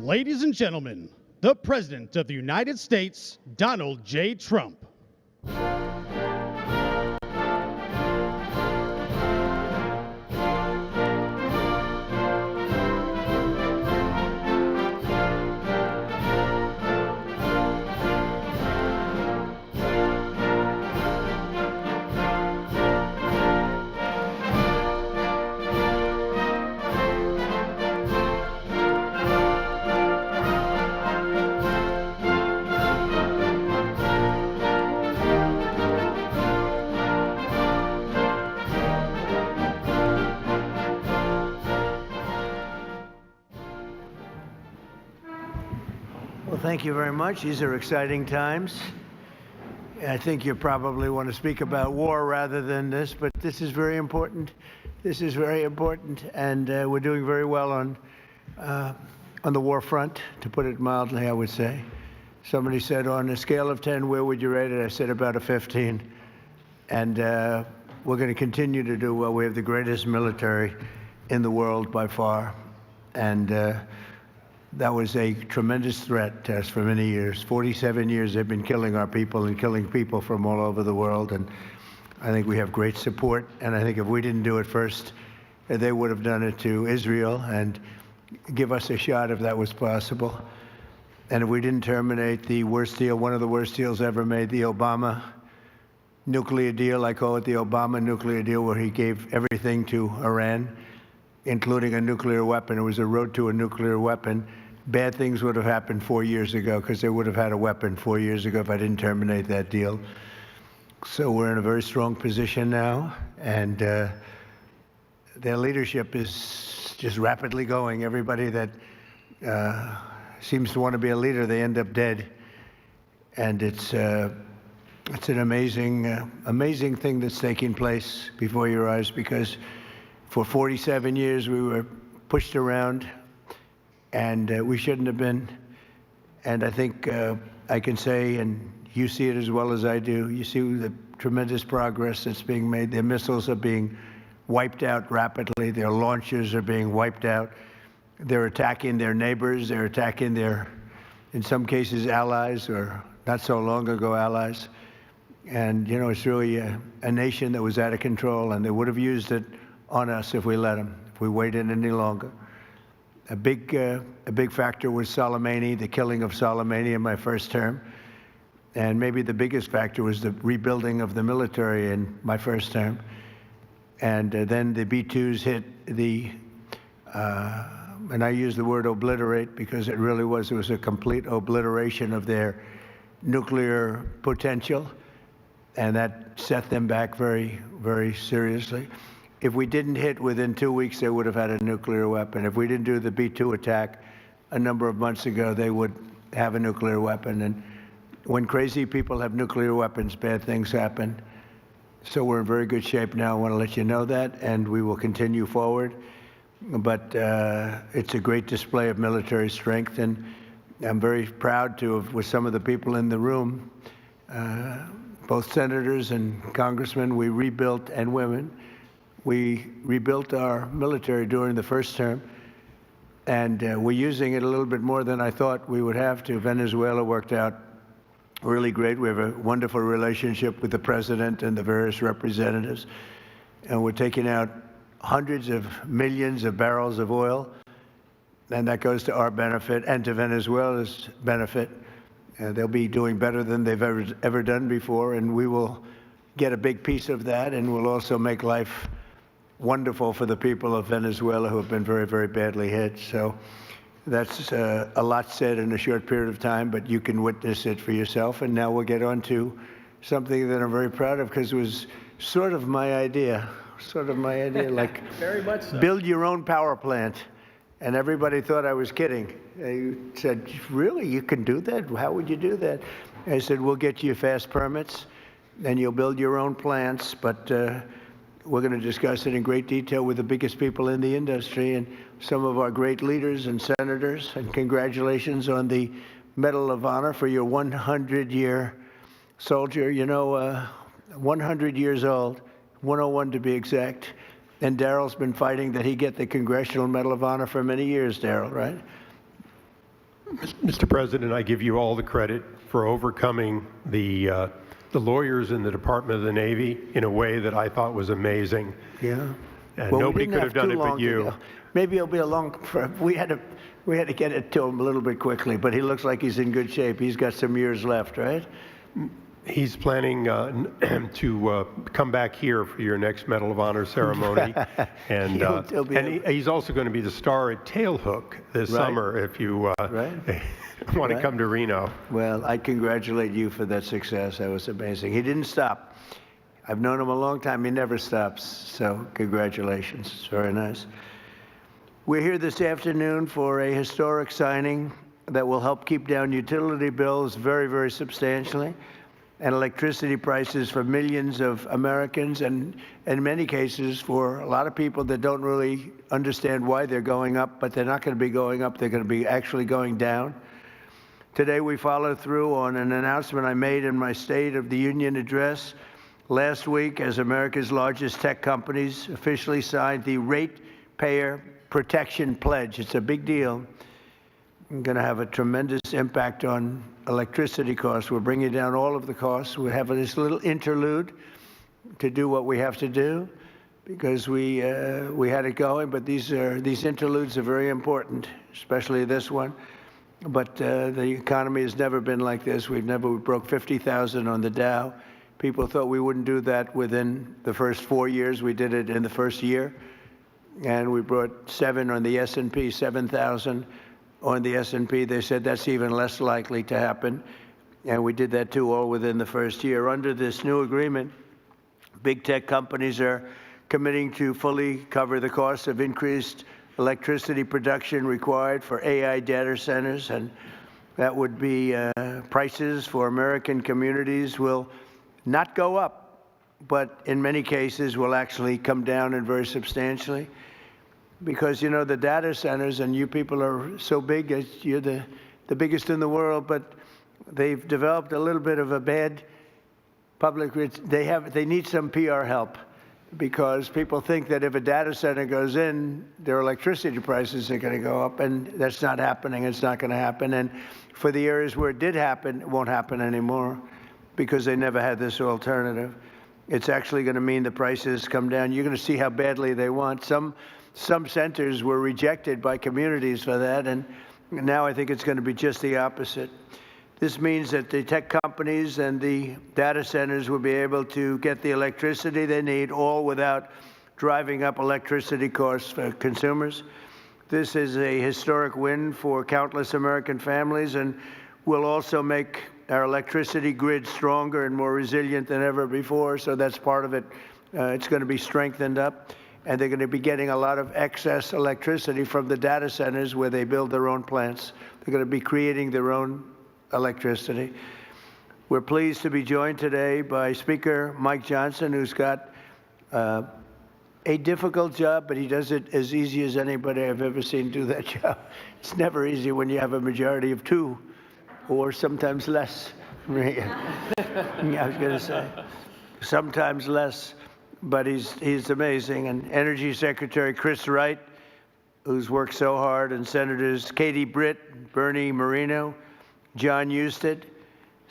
Ladies and gentlemen, the President of the United States, Donald J. Trump. Well, thank you very much. These are exciting times. I think you probably want to speak about war rather than this, but this is very important. This is very important, and we're doing very well on the war front, to put it mildly, I would say. Somebody said, on a scale of 10, where would you rate it? I said about a 15. And we're going to continue to do well. We have the greatest military in the world by far. And that was a tremendous threat to us for many years. 47 years they've been killing our people and killing people from all over the world. And I think we have great support. And I think if we didn't do it first, they would have done it to Israel and give us a shot if that was possible. And if we didn't terminate the worst deal, one of the worst deals ever made, the Obama nuclear deal, I call it the Obama nuclear deal, where he gave everything to Iran, including a nuclear weapon. It was a road to a nuclear weapon. Bad things would have happened 4 years ago, because they would have had a weapon 4 years ago if I didn't terminate that deal. So we're in a very strong position now, and their leadership is just rapidly going. Everybody that seems to want to be a leader, they end up dead. And it's an amazing thing that's taking place before your eyes, because for 47 years we were pushed around, and we shouldn't have been. And I think I can say, and you see it as well as I do, you see the tremendous progress that's being made. Their missiles are being wiped out rapidly. Their launchers are being wiped out. They're attacking their neighbors. They're attacking their, in some cases, allies, or not so long ago allies. And, you know, it's really a nation that was out of control, and they would have used it on us if we let them, if we waited any longer. A big factor was Soleimani, the killing of Soleimani in my first term. And maybe the biggest factor was the rebuilding of the military in my first term. And then the B-2s hit the, and I use the word obliterate because it really was, a complete obliteration of their nuclear potential. And that set them back very, very seriously. If we didn't hit within 2 weeks, they would have had a nuclear weapon. If we didn't do the B-2 attack a number of months ago, they would have a nuclear weapon. And when crazy people have nuclear weapons, bad things happen. So we're in very good shape now. I want to let you know that, and we will continue forward. But it's a great display of military strength, and I'm very proud to have, with some of the people in the room, both senators and congressmen, we rebuilt, and women, we rebuilt our military during the first term, and we're using it a little bit more than I thought we would have to. Venezuela worked out really great. We have a wonderful relationship with the president and the various representatives, and we're taking out hundreds of millions of barrels of oil, and that goes to our benefit and to Venezuela's benefit. They'll be doing better than they've ever done before, and we will get a big piece of that, and we'll also make life wonderful for the people of Venezuela who have been very, very badly hit. So that's a lot said in a short period of time, but you can witness it for yourself. And now we'll get on to something that I'm very proud of, because it was sort of my idea, like Very much so. Build your own power plant. And everybody thought I was kidding. They said, really, you can do that? How would you do that? I said, we'll get you fast permits, and you'll build your own plants, but we're going to discuss it in great detail with the biggest people in the industry and some of our great leaders and senators. And congratulations on the Medal of Honor for your 100-year soldier. You know, 100 years old, 101 to be exact. And Daryl's been fighting that he get the Congressional Medal of Honor for many years, Daryl, right? Mr. President, I give you all the credit for overcoming the lawyers in the Department of the Navy in a way that I thought was amazing. Yeah. And Well, nobody could have done it but you. Maybe it'll be a long. We had to get it to him a little bit quickly, but he looks like he's in good shape. He's got some years left, right? He's planning to come back here for your next Medal of Honor ceremony, and he's also going to be the star at Tailhook this summer if you want to come to Reno. Well, I congratulate you for that success. That was amazing. He didn't stop. I've known him a long time. He never stops. So congratulations. It's very nice. We're here this afternoon for a historic signing that will help keep down utility bills very, very substantially, and electricity prices for millions of Americans, and in many cases for a lot of people that don't really understand why they're going up, but they're not going to be going up. They're going to be actually going down. Today we follow through on an announcement I made in my State of the Union address last week as America's largest tech companies officially signed the Ratepayer Protection Pledge. It's a big deal. It's going to have a tremendous impact on electricity costs. We're bringing down all of the costs. We have this little interlude to do what we have to do because we had it going, but these interludes are very important, especially this one. But the economy has never been like this. We broke 50,000 on the Dow. People thought we wouldn't do that within the first 4 years. We did it in the first year. And we brought 7 on the S&P, 7,000 on the S&P. They said that's even less likely to happen. And we did that too, all within the first year. Under this new agreement, big tech companies are committing to fully cover the cost of increased electricity production required for AI data centers. And that would be prices for American communities will not go up, but in many cases will actually come down and very substantially. Because, you know, the data centers, and you people are so big, you're the biggest in the world, but they've developed a little bit of a bad public, they need some PR help, because people think that if a data center goes in, their electricity prices are going to go up, and that's not happening. It's not going to happen. And for the areas where it did happen, it won't happen anymore, because they never had this alternative. It's actually going to mean the prices come down. You're going to see how badly they want. Some centers were rejected by communities for that, and now I think it's going to be just the opposite. This means that the tech companies and the data centers will be able to get the electricity they need, all without driving up electricity costs for consumers. This is a historic win for countless American families, and will also make our electricity grid stronger and more resilient than ever before. So that's part of it. It's going to be strengthened up, and they're going to be getting a lot of excess electricity from the data centers where they build their own plants. They're going to be creating their own electricity. We're pleased to be joined today by Speaker Mike Johnson, who's got a difficult job, but he does it as easy as anybody I've ever seen do that job. It's never easy when you have a majority of 2. Or sometimes less. I was going to say, sometimes less, but he's amazing. And Energy Secretary Chris Wright, who's worked so hard, and Senators Katie Britt, Bernie Moreno, John Husted.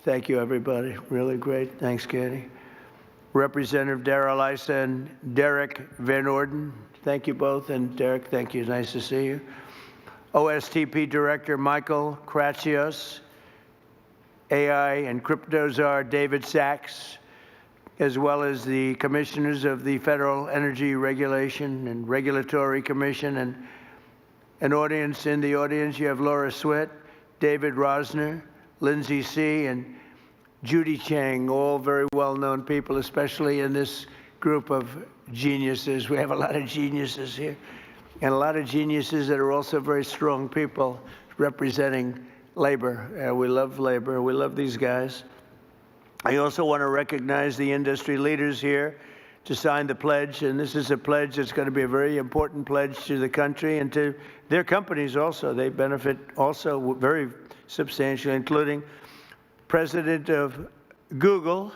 Thank you, everybody. Really great. Thanks, Katie. Representative Darrell Issa and Derek Van Orden. Thank you both. And Derek, thank you. Nice to see you. OSTP Director Michael Kratsios. AI and crypto czar David Sachs, as well as the commissioners of the Federal Energy Regulation and Regulatory Commission, and an audience. In the audience, you have Laura Swett, David Rosner, Lindsay C., and Judy Chang, all very well-known people, especially in this group of geniuses. We have a lot of geniuses here, and a lot of geniuses that are also very strong people representing labor. We love labor. We love these guys. I also want to recognize the industry leaders here to sign the pledge. And this is a pledge that's going to be a very important pledge to the country and to their companies also. They benefit also very substantially, including President of Google,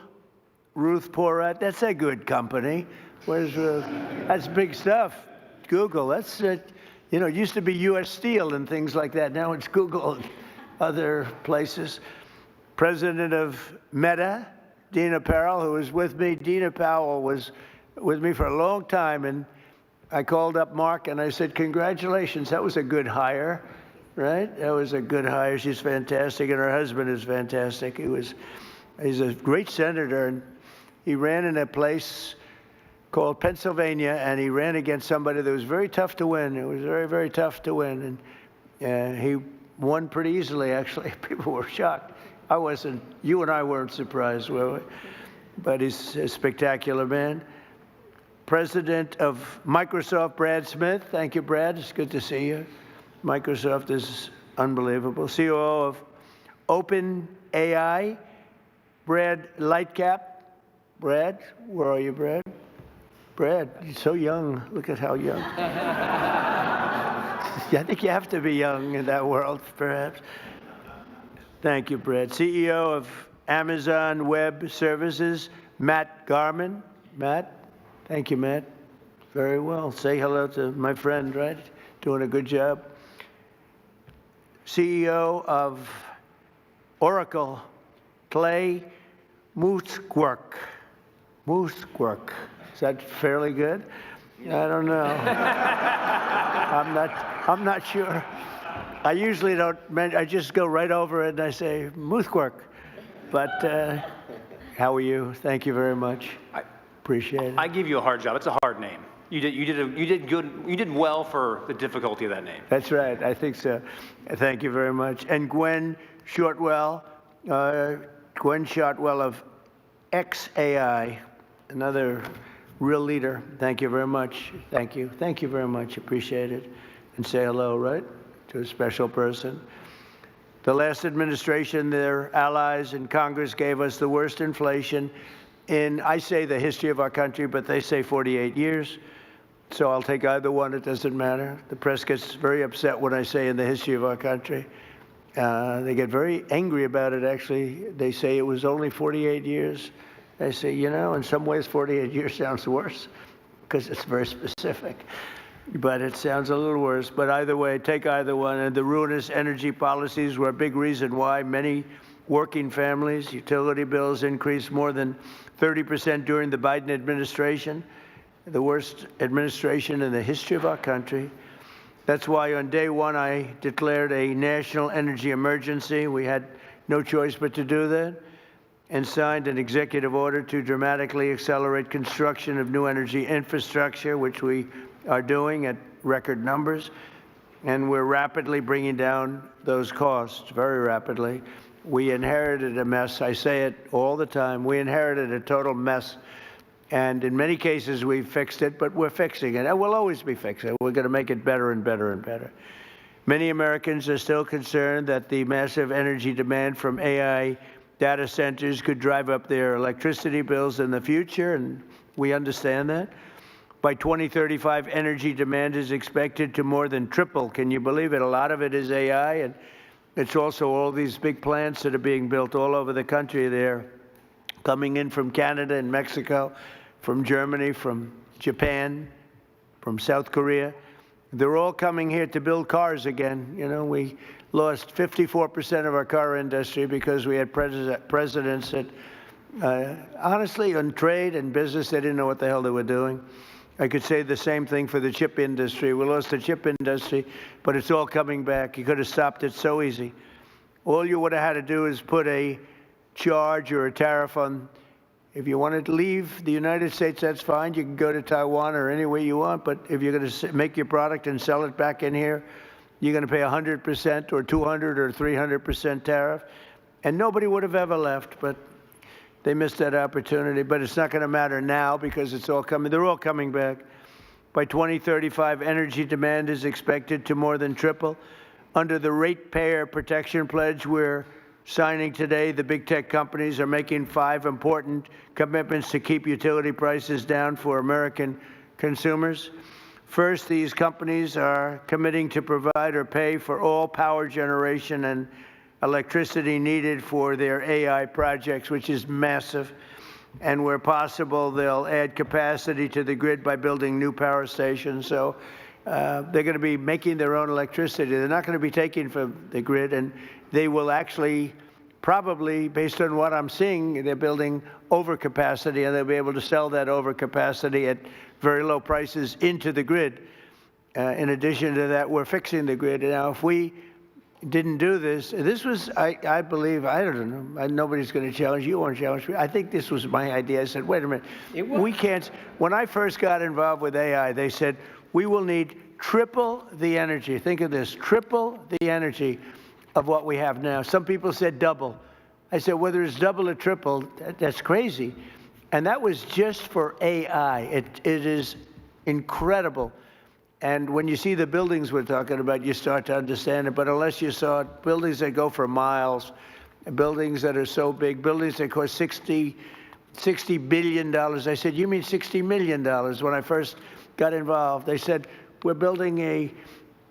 Ruth Porat. That's a good company. That's big stuff. Google. That's it. You know, it used to be U.S. Steel and things like that. Now it's Google. other places. President of Meta, Dina Powell, who was with me. Dina Powell was with me for a long time, and I called up Mark and I said, congratulations, that was a good hire, right? That was a good hire. She's fantastic, and her husband is fantastic. He's a great senator, and he ran in a place called Pennsylvania, and he ran against somebody that was very tough to win. It was very, very tough to win, and he won pretty easily, actually. People were shocked. I wasn't, you and I weren't surprised, were we? But he's a spectacular man. President of Microsoft, Brad Smith. Thank you, Brad. It's good to see you. Microsoft is unbelievable. COO of OpenAI, Brad Lightcap. Brad, where are you, Brad? Brad, you're so young. Look at how young. I think you have to be young in that world, perhaps. Thank you, Brad. CEO of Amazon Web Services, Matt Garman. Matt? Thank you, Matt. Very well. Say hello to my friend, right? Doing a good job. CEO of Oracle, Clay Mooskwerk. Mooskwerk. Is that fairly good? I don't know. I'm not sure. I usually don't, I just go right over it and I say, Mooskwerk. But how are you? Thank you very much. Appreciate it. I give you a hard job. It's a hard name. You did good. You did well for the difficulty of that name. That's right. I think so. Thank you very much. And Gwen Shortwell, of XAI, another real leader. Thank you very much. Thank you. Thank you very much. Appreciate it. And say hello, right, to a special person. The last administration, their allies in Congress gave us the worst inflation in, I say, the history of our country, but they say 48 years. So I'll take either one. It doesn't matter. The press gets very upset when I say in the history of our country. They get very angry about it, actually. They say it was only 48 years. I say, you know, in some ways 48 years sounds worse because it's very specific. But it sounds a little worse. But either way, take either one. And the ruinous energy policies were a big reason why many working families' utility bills increased more than 30% during the Biden administration, the worst administration in the history of our country. That's why on day one I declared a national energy emergency. We had no choice but to do that, and signed an executive order to dramatically accelerate construction of new energy infrastructure, which we are doing at record numbers. And we're rapidly bringing down those costs, very rapidly. We inherited a mess. I say it all the time. We inherited a total mess. And in many cases, we've fixed it, but we're fixing it. And we'll always be fixing it. We're going to make it better and better and better. Many Americans are still concerned that the massive energy demand from AI data centers could drive up their electricity bills in the future, and we understand that. By 2035, energy demand is expected to more than triple. Can you believe it? A lot of it is AI, and it's also all these big plants that are being built all over the country. They're coming in from Canada and Mexico, from Germany, from Japan, from South Korea. They're all coming here to build cars again. You know, we lost 54% of our car industry because we had presidents that, honestly, on trade and business, they didn't know what the hell they were doing. I could say the same thing for the chip industry. We lost the chip industry, but it's all coming back. You could have stopped it so easy. All you would have had to do is put a charge or a tariff on. If you wanted to leave the United States, that's fine. You can go to Taiwan or anywhere you want. But if you're going to make your product and sell it back in here, you're going to pay 100% or 200 or 300% tariff. And nobody would have ever left, but they missed that opportunity. But it's not going to matter now because it's all coming. They're all coming back. By 2035, energy demand is expected to more than triple. Under the Ratepayer Protection Pledge, we're signing today, the big tech companies are making 5 important commitments to keep utility prices down for American consumers. First, these companies are committing to provide or pay for all power generation and electricity needed for their AI projects, which is massive. And where possible, they'll add capacity to the grid by building new power stations. So they're going to be making their own electricity. They're not going to be taking from the grid. And they will actually, probably, based on what I'm seeing, they're building overcapacity, and they'll be able to sell that overcapacity at very low prices into the grid. In addition to that, we're fixing the grid. Now, if we didn't do this, this was, I believe, I don't know, nobody's going to challenge you, won't challenge me. I think this was my idea. I said, wait a minute, we can't, when I first got involved with AI, they said, we will need triple the energy. Think of this, triple the energy of what we have now. Some people said double. I said, whether it's double or triple, that's crazy. And that was just for AI. It is incredible. And when you see the buildings we're talking about, you start to understand it. But unless you saw it, buildings that go for miles, buildings that are so big, buildings that cost $60 billion. I said, you mean $60 million? When I first got involved, they said, we're building a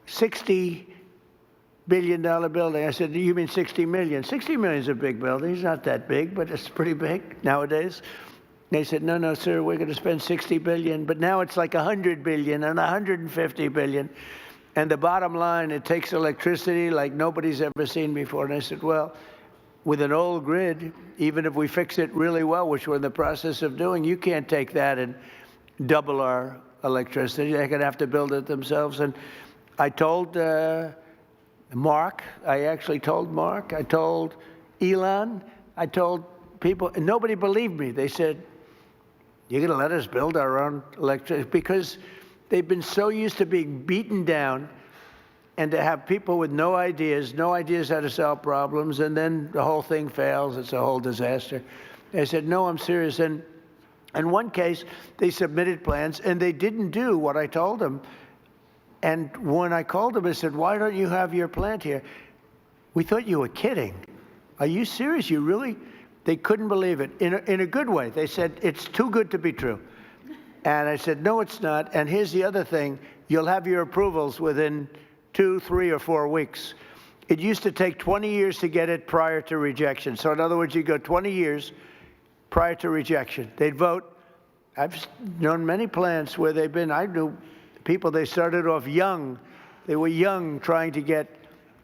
$60 billion building. I said, you mean 60 million? 60 million is a big building. It's not that big, but it's pretty big nowadays. They said, no, no, sir, we're going to spend 60 billion. But now it's like 100 billion and 150 billion. And the bottom line, it takes electricity like nobody's ever seen before. And I said, well, with an old grid, even if we fix it really well, which we're in the process of doing, you can't take that and double our electricity. They're going to have to build it themselves. And I told Mark, I actually told Mark, I told Elon, I told people, and nobody believed me. They said, you're going to let us build our own electricity? Because they've been so used to being beaten down and to have people with no ideas how to solve problems, and then the whole thing fails. It's a whole disaster. They said, no, I'm serious. And in one case, they submitted plans, and they didn't do what I told them. And when I called them, I said, why don't you have your plant here? We thought you were kidding. Are you serious? You really? They couldn't believe it, in a good way. They said, it's too good to be true. And I said, no, it's not. And here's the other thing. You'll have your approvals within 2, 3, or 4 weeks. It used to take 20 years to get it prior to rejection. So in other words, you go 20 years prior to rejection. They'd vote. I've known many plants where they've been, I knew people, they started off young. They were young trying to get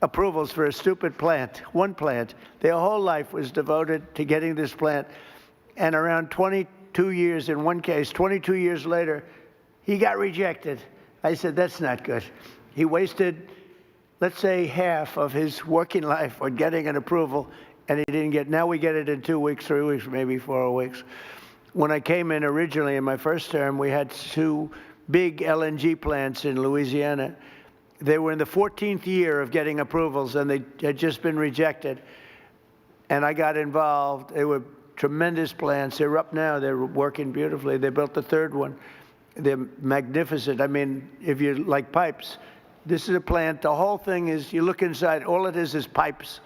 approvals for a stupid plant, one plant. Their whole life was devoted to getting this plant. And around 22 years, in one case, 22 years later, he got rejected. I said, that's not good. He wasted, let's say, half of his working life on getting an approval, and he didn't get, now we get it in 2 weeks, 3 weeks, maybe 4 weeks. When I came in originally in my first term, we had 2 big LNG plants in Louisiana. They were in the 14th year of getting approvals, and they had just been rejected. And I got involved. They were tremendous plants. They're up now. They're working beautifully. They built the 3rd one. They're magnificent. I mean, if you like pipes, this is a plant. The whole thing is, you look inside, all it is pipes.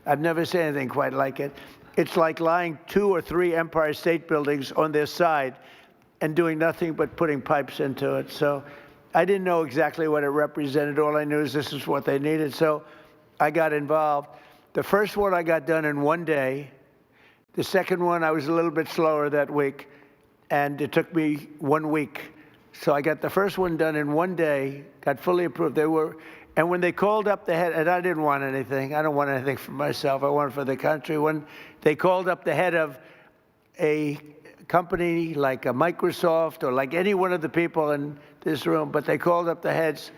I've never seen anything quite like it. It's like lying 2 or 3 Empire State Buildings on their side and doing nothing but putting pipes into it. So I didn't know exactly what it represented. All I knew is this is what they needed. So I got involved. The first one I got done in 1 day. The second one, I was a little bit slower that week, and it took me 1 week. So I got the first one done in 1 day, got fully approved. And when they called up the head, and I didn't want anything. I don't want anything for myself. I want it for the country. When they called up the head of a company like a Microsoft or like any one of the people in this room, but they called up the heads,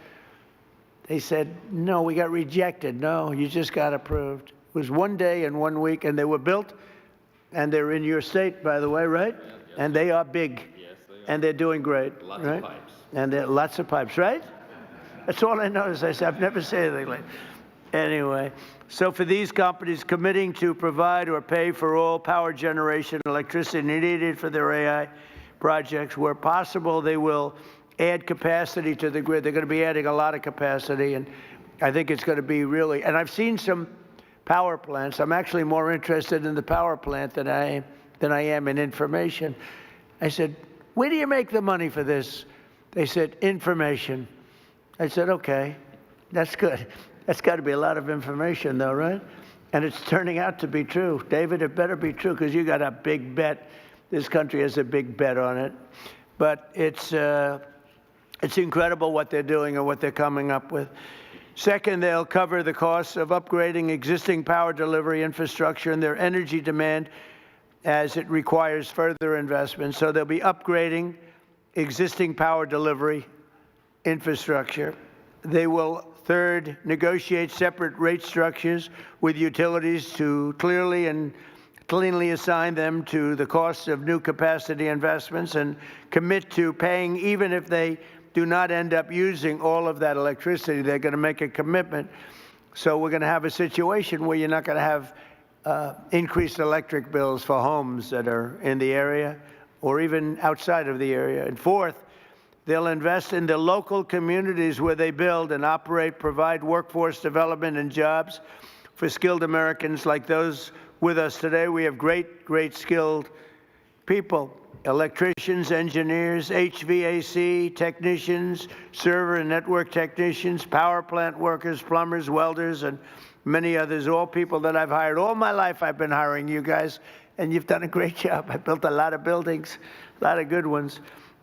they said, no, we got rejected. No, you just got approved. It was 1 day and 1 week, and they were built, and they're in your state, by the way, right? Yeah, yes. And they are big. Yes, they are. And they're doing great. Lots of pipes. And there are lots of pipes, right? That's all I noticed. I said, I've never seen anything like that. Anyway, so for these companies committing to provide or pay for all power generation electricity needed for their AI projects, where possible, they will add capacity to the grid. They're going to be adding a lot of capacity, and I think it's going to be really, and I've seen some power plants. I'm actually more interested in the power plant than I am in information. I said, where do you make the money for this? They said, information. I said, okay, that's good. That's got to be a lot of information, though, right? And it's turning out to be true. David, it better be true, because you got a big bet. This country has a big bet on it. But it's incredible what they're doing and what they're coming up with. Second, they'll cover the costs of upgrading existing power delivery infrastructure and their energy demand as it requires further investment. So they'll be upgrading existing power delivery infrastructure. They will, third, negotiate separate rate structures with utilities to clearly and cleanly assign them to the costs of new capacity investments and commit to paying even if they do not end up using all of that electricity. They're going to make a commitment. So we're going to have a situation where you're not going to have increased electric bills for homes that are in the area or even outside of the area. And fourth, they'll invest in the local communities where they build and operate, provide workforce development and jobs for skilled Americans like those with us today. We have great skilled people. Electricians, engineers, HVAC technicians, server and network technicians, power plant workers, plumbers, welders, and many others, all people that I've hired. All my life I've been hiring you guys, and you've done a great job. I built a lot of buildings, a lot of good ones.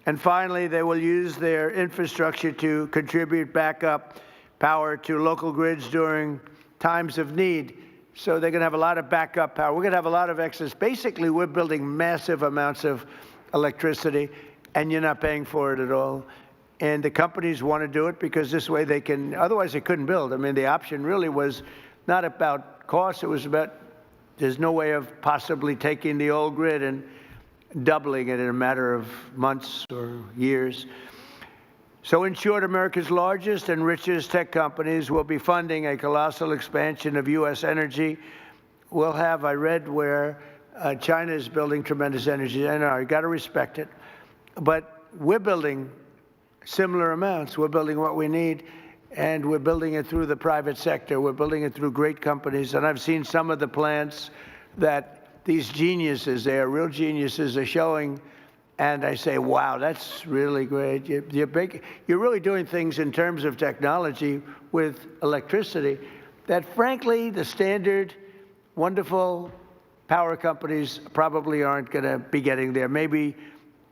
And finally, they will use their infrastructure to contribute backup power to local grids during times of need. So they're going to have a lot of backup power. We're going to have a lot of excess. Basically, we're building massive amounts of electricity, and you're not paying for it at all. And the companies want to do it because this way they can, otherwise they couldn't build. I mean, the option really was not about cost. It was about there's no way of possibly taking the old grid and doubling it in a matter of months or years. So in short, America's largest and richest tech companies will be funding a colossal expansion of U.S. energy. We'll have, I read where China is building tremendous energy. I know, you got to respect it. But we're building similar amounts. We're building what we need, and we're building it through the private sector. We're building it through great companies. And I've seen some of the plants that these geniuses, they are real geniuses, are showing. And I say, wow, that's really great. You're really doing things in terms of technology with electricity that, frankly, the standard, wonderful power companies probably aren't going to be getting there. Maybe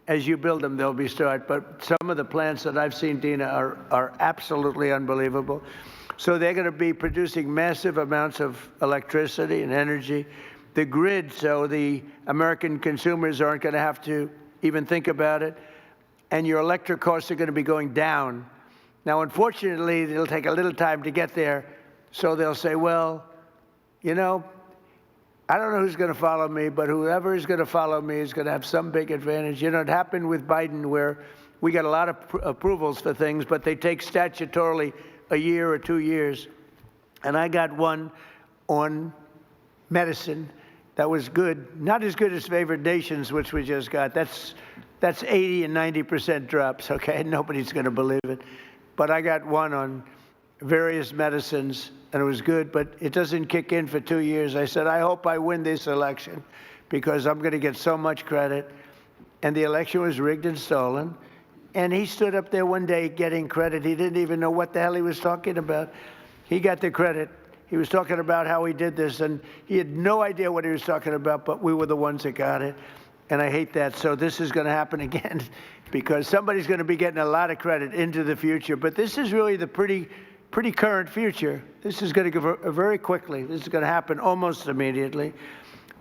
as you build them, they'll be start. But some of the plants that I've seen, Dina, are absolutely unbelievable. So they're going to be producing massive amounts of electricity and energy. The grid, so the American consumers aren't going to have to even think about it, and your electric costs are going to be going down. Now, unfortunately, it'll take a little time to get there, so they'll say, well, you know, I don't know who's going to follow me, but whoever is going to follow me is going to have some big advantage. You know, it happened with Biden where we got a lot of approvals for things, but they take statutorily a year or 2 years. And I got one on medicine that was good, not as good as favored nations, which we just got. That's 80 and 90% drops, okay? Nobody's going to believe it. But I got one on various medicines, and it was good, but it doesn't kick in for 2 years. I said, I hope I win this election because I'm going to get so much credit. And the election was rigged and stolen. And he stood up there one day getting credit. He didn't even know what the hell he was talking about. He got the credit. He was talking about how he did this, and he had no idea what he was talking about, but we were the ones that got it. And I hate that. So this is going to happen again because somebody's going to be getting a lot of credit into the future. But this is really the pretty current future. This is going to go very quickly. This is going to happen almost immediately.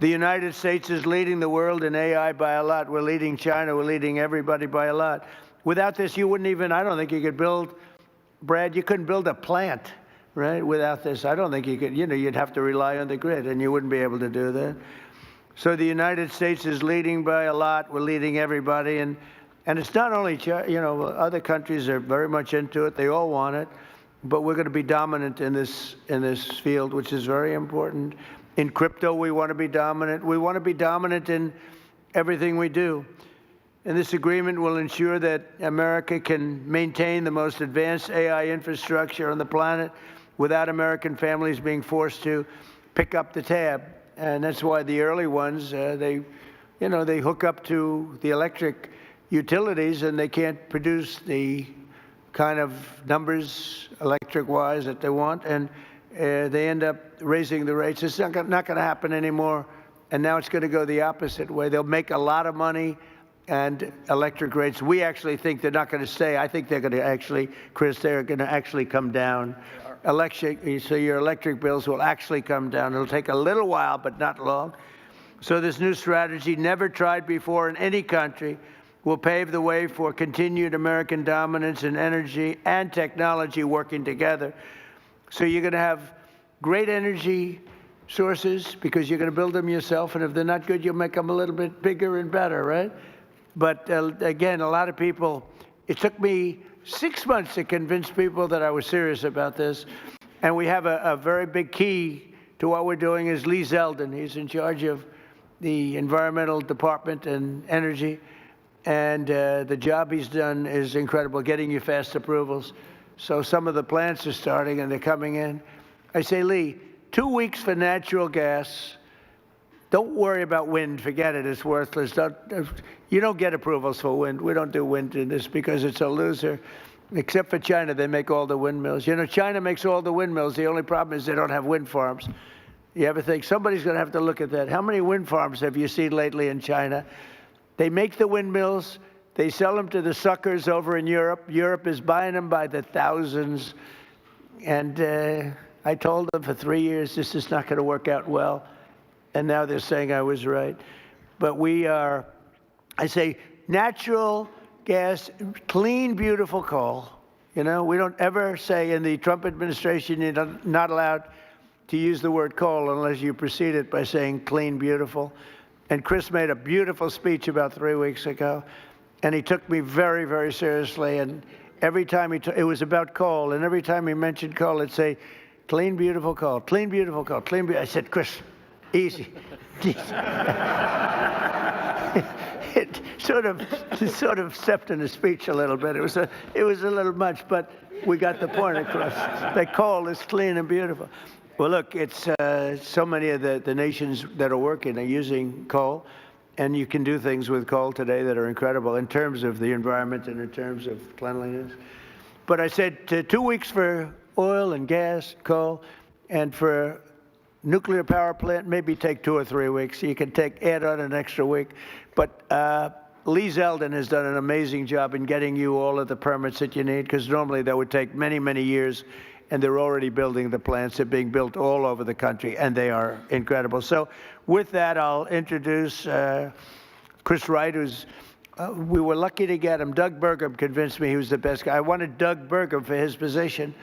The United States is leading the world in AI by a lot. We're leading China. We're leading everybody by a lot. Without this, you wouldn't even, I don't think you could build, Brad, you couldn't build a plant. Right? Without this, I don't think you could, you know, you'd have to rely on the grid, and you wouldn't be able to do that. So the United States is leading by a lot. We're leading everybody. And it's not only, you know, other countries are very much into it. They all want it. But we're going to be dominant in this field, which is very important. In crypto, we want to be dominant. We want to be dominant in everything we do. And this agreement will ensure that America can maintain the most advanced AI infrastructure on the planet without American families being forced to pick up the tab. And that's why the early ones, they hook up to the electric utilities and they can't produce the kind of numbers electric-wise that they want, and they end up raising the rates. It's not going to happen anymore, and now it's going to go the opposite way. They'll make a lot of money and electric rates, we actually think they're not going to stay. I think they're going to actually, Chris, they're going to actually come down. So your electric bills will actually come down. It'll take a little while, but not long. So this new strategy, never tried before in any country, will pave the way for continued American dominance in energy and technology working together. So you're going to have great energy sources because you're going to build them yourself, and if they're not good, you'll make them a little bit bigger and better, right? But again, a lot of people, it took me 6 months to convince people that I was serious about this. And we have a very big key to what we're doing is Lee Zeldin. He's in charge of the environmental department and energy. And the job he's done is incredible, getting you fast approvals. So some of the plants are starting and they're coming in. I say, Lee, 2 weeks for natural gas. Don't worry about wind. Forget it. It's worthless. You don't get approvals for wind. We don't do wind in this because it's a loser. Except for China, they make all the windmills. You know, China makes all the windmills. The only problem is they don't have wind farms. You ever think somebody's going to have to look at that? How many wind farms have you seen lately in China? They make the windmills. They sell them to the suckers over in Europe. Europe is buying them by the thousands. And I told them for 3 years, this is not going to work out well. And now they're saying I was right. But we are, I say, natural gas, clean, beautiful coal. You know, we don't ever say in the Trump administration you're not allowed to use the word coal unless you precede it by saying clean, beautiful. And Chris made a beautiful speech about 3 weeks ago. And he took me very, very seriously. And every time it was about coal. And every time he mentioned coal, it'd say, clean, beautiful coal, clean, beautiful coal, clean, beautiful. I said, Chris, easy. It sort of stepped in the speech a little bit. It was a little much, but we got the point across. That coal is clean and beautiful. Well, look, it's so many of the nations that are working are using coal, and you can do things with coal today that are incredible in terms of the environment and in terms of cleanliness. But I said 2 weeks for oil and gas, coal, and for nuclear power plant, maybe take 2 or 3 weeks. You can add on an extra week. But Lee Zeldin has done an amazing job in getting you all of the permits that you need, because normally that would take many, many years, and they're already building the plants. They're being built all over the country, and they are incredible. So with that, I'll introduce Chris Wright, who's we were lucky to get him. Doug Burgum convinced me he was the best guy. I wanted Doug Burgum for his position.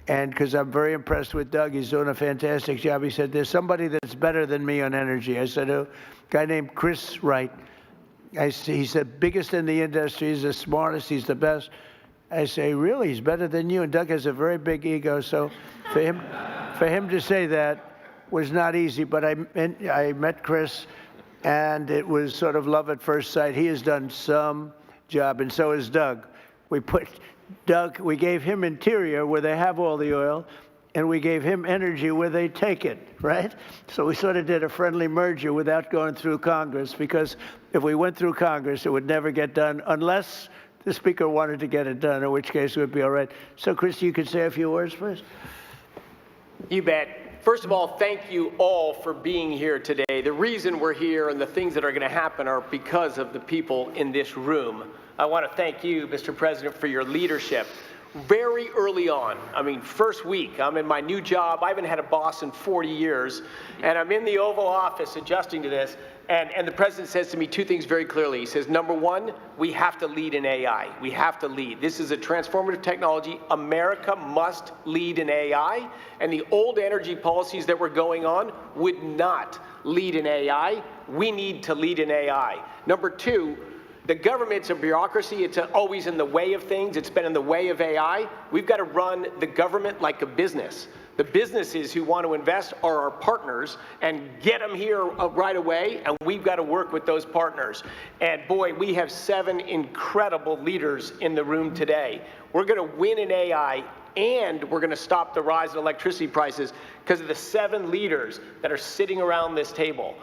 And because I'm very impressed with Doug, he's doing a fantastic job. He said, there's somebody that's better than me on energy. I said, oh, a guy named Chris Wright. He said, biggest in the industry, he's the smartest, he's the best. I say, really, he's better than you? And Doug has a very big ego, so for him to say that was not easy. But I met Chris, and it was sort of love at first sight. He has done some job, and so has Doug. We gave him interior where they have all the oil, and we gave him energy where they take it, right? So we sort of did a friendly merger without going through Congress, because if we went through Congress, it would never get done unless the Speaker wanted to get it done, in which case it would be all right. So, Chris, you could say a few words, please. You bet. First of all, thank you all for being here today. The reason we're here and the things that are going to happen are because of the people in this room. I want to thank you, Mr. President, for your leadership. Very early on, I mean, first week, I'm in my new job. I haven't had a boss in 40 years, and I'm in the Oval Office adjusting to this, and the President says to me 2 things very clearly. He says, number 1, we have to lead in AI. We have to lead. This is a transformative technology. America must lead in AI, and the old energy policies that were going on would not lead in AI. We need to lead in AI. Number 2, the government's a bureaucracy. It's always in the way of things. It's been in the way of AI. We've got to run the government like a business. The businesses who want to invest are our partners, and get them here right away, and we've got to work with those partners. And boy, we have 7 incredible leaders in the room today. We're going to win in AI, and we're going to stop the rise in electricity prices because of the 7 leaders that are sitting around this table.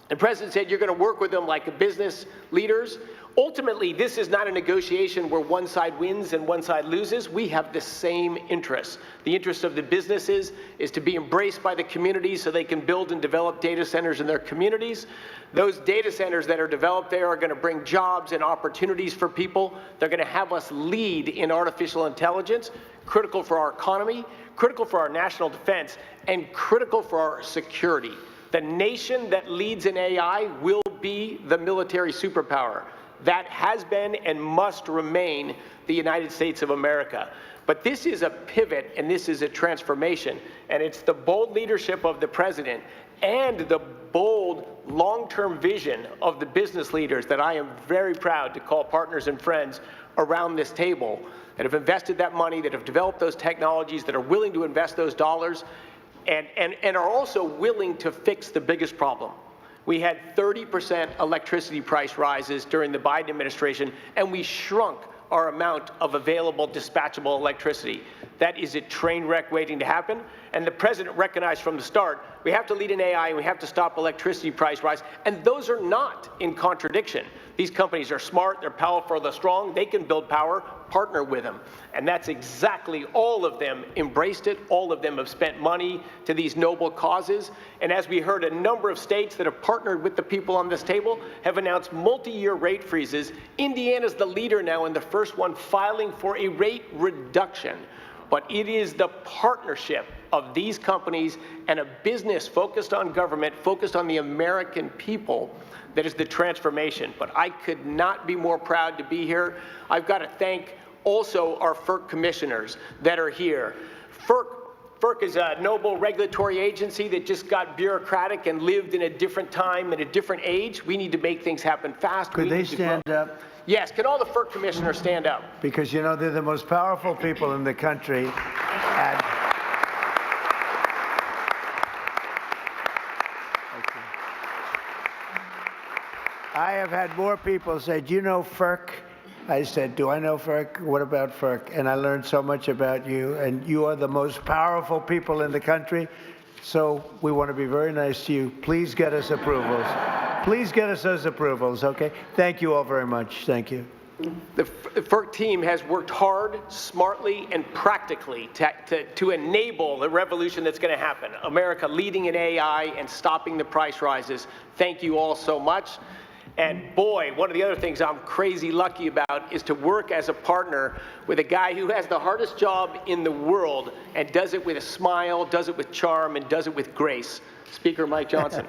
The President said you're going to work with them like business leaders. Ultimately, this is not a negotiation where one side wins and one side loses. We have the same interests. The interest of the businesses is to be embraced by the communities so they can build and develop data centers in their communities. Those data centers that are developed there are going to bring jobs and opportunities for people. They're going to have us lead in artificial intelligence, critical for our economy, critical for our national defense, and critical for our security. The nation that leads in AI will be the military superpower. That has been and must remain the United States of America. But this is a pivot and this is a transformation. And it's the bold leadership of the president and the bold long-term vision of the business leaders that I am very proud to call partners and friends around this table that have invested that money, that have developed those technologies, that are willing to invest those dollars, and are also willing to fix the biggest problem. We had 30% electricity price rises during the Biden administration, and we shrunk our amount of available dispatchable electricity. That is a train wreck waiting to happen, and the president recognized from the start, we have to lead in AI and we have to stop electricity price rise, and those are not in contradiction. These companies are smart, they're powerful, they're strong, they can build power, partner with them. And that's exactly, all of them embraced it, all of them have spent money to these noble causes. And as we heard, a number of states that have partnered with the people on this table have announced multi-year rate freezes. Indiana's the leader now and the first one filing for a rate reduction. But it is the partnership of these companies and a business focused on government, focused on the American people, that is the transformation. But I could not be more proud to be here. I've got to thank also our FERC commissioners that are here. FERC is a noble regulatory agency that just got bureaucratic and lived in a different time and a different age. We need to make things happen fast. Could they stand up? Yes, can all the FERC commissioners stand up? Because, you know, they're the most powerful people in the country. And I have had more people say, do you know FERC? I said, do I know FERC? What about FERC? And I learned so much about you, and you are the most powerful people in the country. So we want to be very nice to you. Please get us approvals. Please get us those approvals, okay? Thank you all very much. Thank you. The FERC team has worked hard, smartly, and practically to enable the revolution that's going to happen. America leading in AI and stopping the price rises. Thank you all so much. And boy, one of the other things I'm crazy lucky about is to work as a partner with a guy who has the hardest job in the world and does it with a smile, does it with charm, and does it with grace. Speaker Mike Johnson.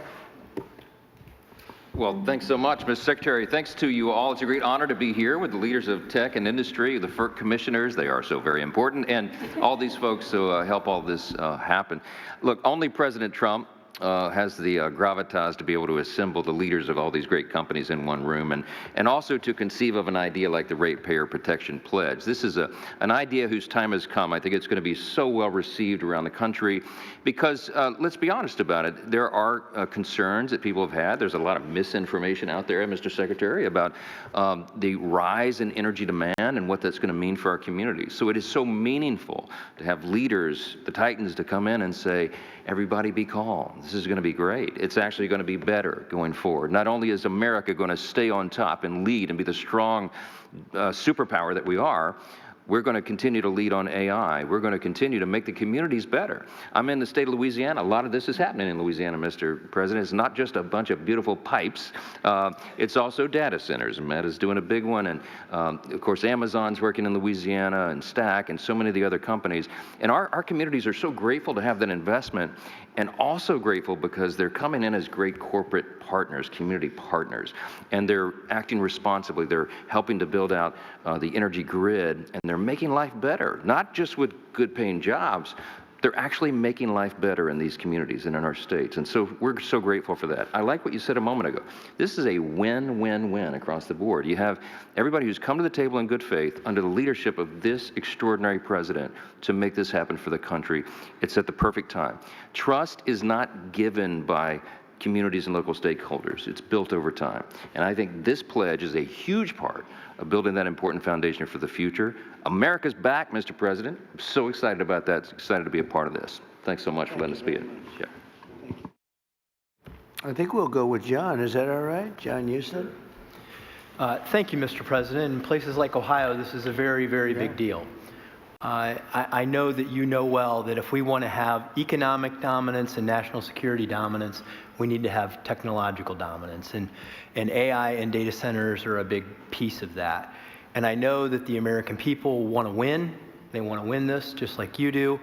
Well, thanks so much, Mr. Secretary. Thanks to you all. It's a great honor to be here with the leaders of tech and industry, the FERC commissioners. They are so very important, and all these folks who help all this happen. Look, only President Trump has the gravitas to be able to assemble the leaders of all these great companies in one room, and also to conceive of an idea like the Ratepayer Protection Pledge. This is an idea whose time has come. I think it's going to be so well received around the country because, let's be honest about it, there are concerns that people have had. There's a lot of misinformation out there, Mr. Secretary, about the rise in energy demand and what that's going to mean for our communities. So it is so meaningful to have leaders, the titans, to come in and say, everybody be calm. This is going to be great. It's actually going to be better going forward. Not only is America going to stay on top and lead and be the strong superpower that we are, we're going to continue to lead on AI. We're going to continue to make the communities better. I'm in the state of Louisiana. A lot of this is happening in Louisiana, Mr. President. It's not just a bunch of beautiful pipes. It's also data centers. And Meta's doing a big one. And, of course, Amazon's working in Louisiana, and Stack, and so many of the other companies. And our communities are so grateful to have that investment, and also grateful because they're coming in as great corporate partners, community partners. And they're acting responsibly. They're helping to build out the energy grid, and they're making life better, not just with good paying jobs. They're actually making life better in these communities and in our states. And so we're so grateful for that. I like what you said a moment ago. This is a win-win-win across the board. You have everybody who's come to the table in good faith under the leadership of this extraordinary president to make this happen for the country. It's at the perfect time. Trust is not given by communities and local stakeholders. It's built over time. And I think this pledge is a huge part of building that important foundation for the future. America's back, Mr. President. I'm so excited about that. Excited to be a part of this. Thanks so much for letting us be it. Yeah. I think we'll go with John. Is that all right? John Houston? Thank you, Mr. President. In places like Ohio, this is a very, very big deal. I know that you know well that if we want to have economic dominance and national security dominance, we need to have technological dominance. And AI and data centers are a big piece of that. And I know that the American people want to win. They want to win this just like you do.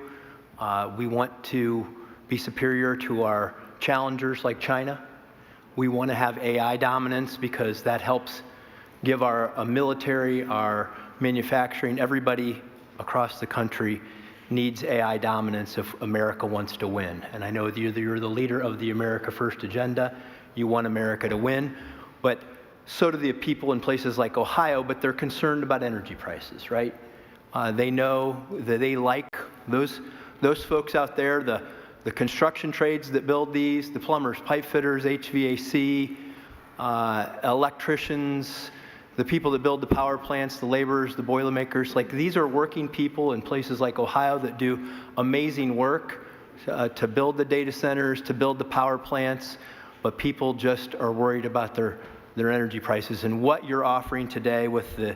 We want to be superior to our challengers like China. We want to have AI dominance because that helps give our military, our manufacturing, everybody across the country needs AI dominance if America wants to win. And I know that you're the leader of the America First agenda. You want America to win, but so do the people in places like Ohio, but they're concerned about energy prices, right? They know that they like those folks out there, the construction trades that build these, the plumbers, pipe fitters, HVAC, electricians, the people that build the power plants, the laborers, the boilermakers. Like, these are working people in places like Ohio that do amazing work to build the data centers, to build the power plants, but people just are worried about their energy prices. And what you're offering today with this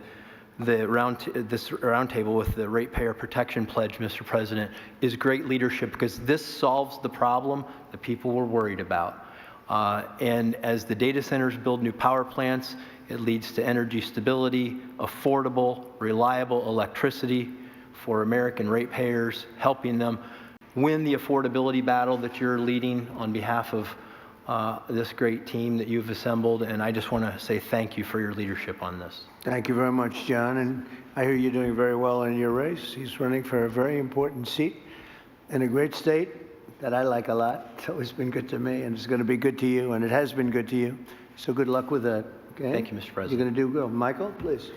roundtable with the Ratepayer Protection Pledge, Mr. President, is great leadership because this solves the problem that people were worried about. And as the data centers build new power plants, it leads to energy stability, affordable, reliable electricity for American ratepayers, helping them win the affordability battle that you're leading on behalf of this great team that you've assembled. And I just want to say thank you for your leadership on this. Thank you very much, John. And I hear you're doing very well in your race. He's running for a very important seat in a great state that I like a lot. It's always been good to me, and it's going to be good to you, and it has been good to you. So good luck with that. Okay? Thank you, Mr. President. You're going to do good. Michael, please.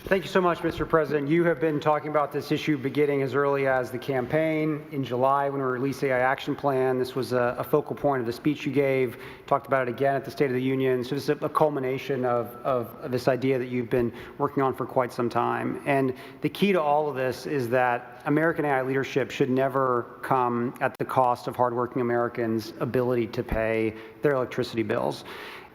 Thank you so much, Mr. President. You have been talking about this issue beginning as early as the campaign. In July, when we released the AI Action Plan, this was a focal point of the speech you gave. Talked about it again at the State of the Union. So this is a culmination of this idea that you've been working on for quite some time. And the key to all of this is that American AI leadership should never come at the cost of hardworking Americans' ability to pay their electricity bills.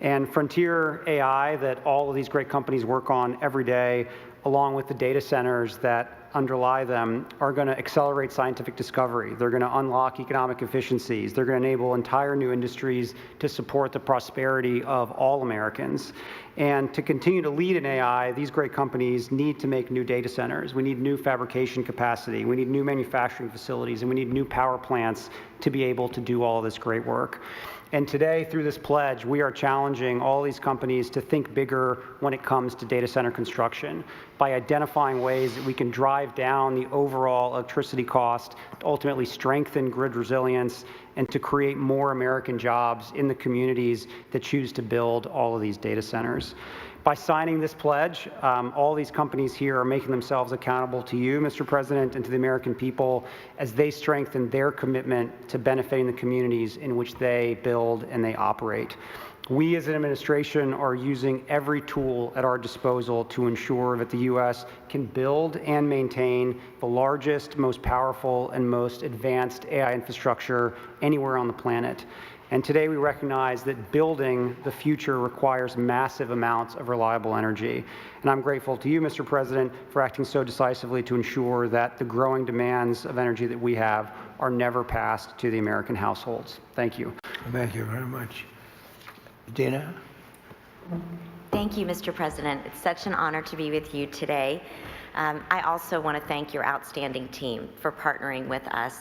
And Frontier AI that all of these great companies work on every day, along with the data centers that underlie them, are going to accelerate scientific discovery. They're going to unlock economic efficiencies. They're going to enable entire new industries to support the prosperity of all Americans. And to continue to lead in AI, these great companies need to make new data centers. We need new fabrication capacity. We need new manufacturing facilities, and we need new power plants to be able to do all of this great work. And today, through this pledge, we are challenging all these companies to think bigger when it comes to data center construction by identifying ways that we can drive down the overall electricity cost, to ultimately strengthen grid resilience, and to create more American jobs in the communities that choose to build all of these data centers. By signing this pledge, all these companies here are making themselves accountable to you, Mr. President, and to the American people as they strengthen their commitment to benefiting the communities in which they build and they operate. We as an administration are using every tool at our disposal to ensure that the U.S. can build and maintain the largest, most powerful, and most advanced AI infrastructure anywhere on the planet. And today we recognize that building the future requires massive amounts of reliable energy. And I'm grateful to you, Mr. President, for acting so decisively to ensure that the growing demands of energy that we have are never passed to the American households. Thank you. Thank you very much. Dina? Thank you, Mr. President. It's such an honor to be with you today. I also want to thank your outstanding team for partnering with us.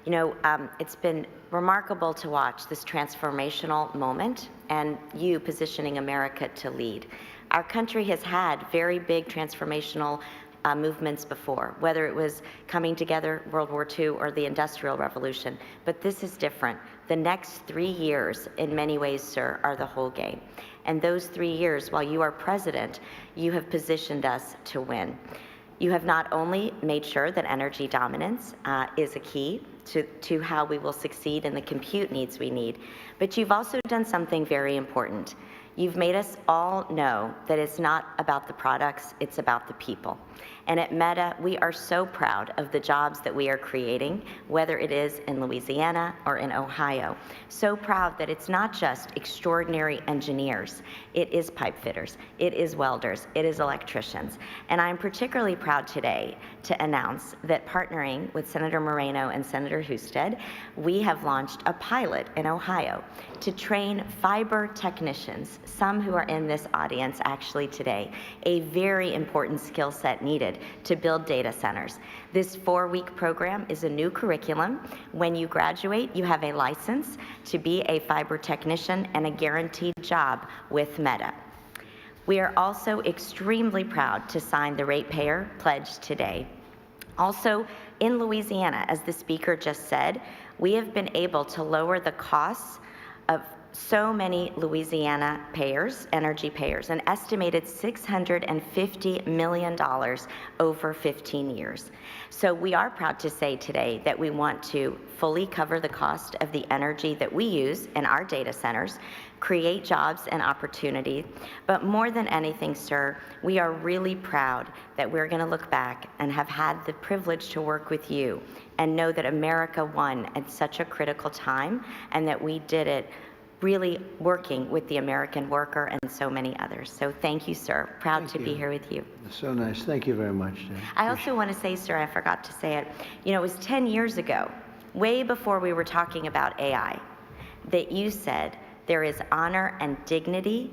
You know, it's been remarkable to watch this transformational moment and you positioning America to lead. Our country has had very big transformational movements before, whether it was coming together, World War II, or the Industrial Revolution. But this is different. The next 3 years, in many ways, sir, are the whole game. And those 3 years, while you are president, you have positioned us to win. You have not only made sure that energy dominance is a key to how we will succeed in the compute needs we need, but you've also done something very important. You've made us all know that it's not about the products, it's about the people. And at Meta, we are so proud of the jobs that we are creating, whether it is in Louisiana or in Ohio. So proud that it's not just extraordinary engineers, it is pipe fitters, it is welders, it is electricians. And I'm particularly proud today to announce that partnering with Senator Moreno and Senator Husted, we have launched a pilot in Ohio to train fiber technicians, some who are in this audience actually today, a very important skill set needed to build data centers. This 4-week program is a new curriculum. When you graduate, you have a license to be a fiber technician and a guaranteed job with Meta. We are also extremely proud to sign the Ratepayer pledge today. Also, in Louisiana, as the speaker just said, we have been able to lower the costs of so many Louisiana payers, energy payers, an estimated $650 million over 15 years. So we are proud to say today that we want to fully cover the cost of the energy that we use in our data centers, create jobs and opportunity, but more than anything, sir, we are really proud that we're going to look back and have had the privilege to work with you and know that America won at such a critical time and that we did it really working with the American worker and so many others. So thank you, sir. Proud to be here with you. So nice. Thank you very much, Jen. I also want to say, sir, I forgot to say it, you know, it was 10 years ago, way before we were talking about AI, that you said there is honor and dignity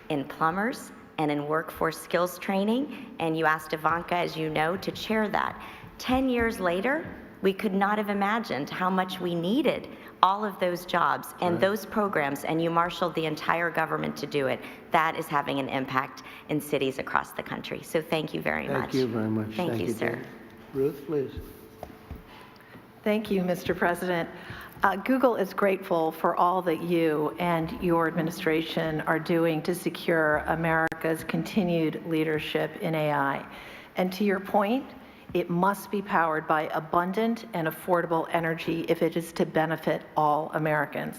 in plumbers and in workforce skills training, and you asked Ivanka, as you know, to chair that. 10 years later, we could not have imagined how much we needed all of those jobs and those programs, and you marshaled the entire government to do it. That is having an impact in cities across the country. So thank you very much. Thank you very much. Thank you, sir. Jen. Ruth, please. Thank you, Mr. President. Google is grateful for all that you and your administration are doing to secure America's continued leadership in AI. And to your point, it must be powered by abundant and affordable energy if it is to benefit all Americans.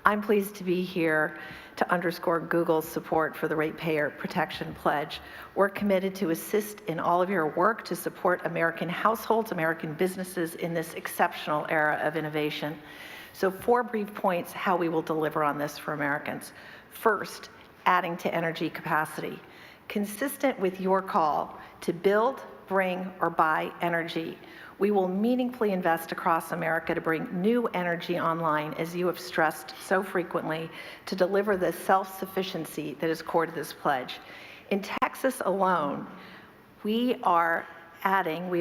I'm pleased to be here to underscore Google's support for the Ratepayer Protection Pledge. We're committed to assist in all of your work to support American households, American businesses in this exceptional era of innovation. So 4 brief points how we will deliver on this for Americans. First, adding to energy capacity. Consistent with your call to build, bring, or buy energy, we will meaningfully invest across America to bring new energy online, as you have stressed so frequently, to deliver the self-sufficiency that is core to this pledge. In Texas alone, we've